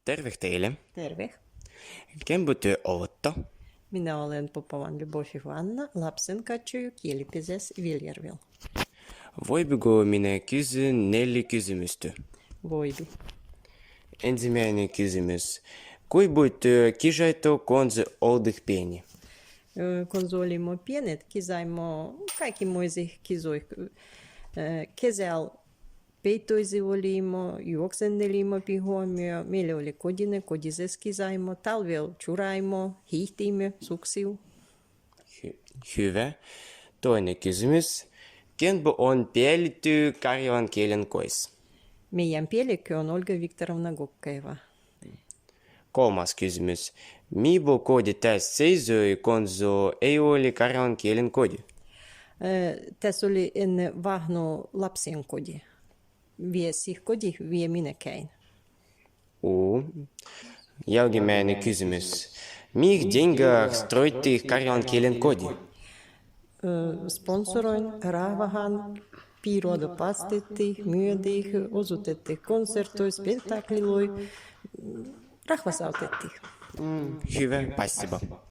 Terve teille. Terve. Kempo työ olette? Minä olen Popovan Lyubov Ivana, lapsenkatsoja Kielipesässä Viljärvellä. Voiko minä kysyä 4 kysymystä? Voibi. Ensimmäinen kysymys. Kuinka työ kisaitu, kun olet pieni? Kun olimme pienet, kisaimme kaikenmoisia kisoja. Kesällä peitoisia olimme, juoksentelimme pihoimme, meillä oli kodinen, kodisessa kisaimme, talvella churaimme, hiihtimme suksilla. Hyvä. Toinen kysymys. Kempo on pielitty karjalan kielen kois? Meidän päällikkö on Olga Viktorovna Gokkaeva. Kolmas kysymys. Missä kodi tässä seisoi, kun ei ole karjalan kielen kodi? Tässä oli ennen vahno lapsen kodi. Kodi, minä käin. Jälkimmäinen kysymys. Mihin деньгах строitte karjalan kielen kodi? Sponsoroin rahvahan piiruodopasteti, myödih, osutetti konsertoi, spektakliloi, rahvasautetti. Hyvä, спасибо.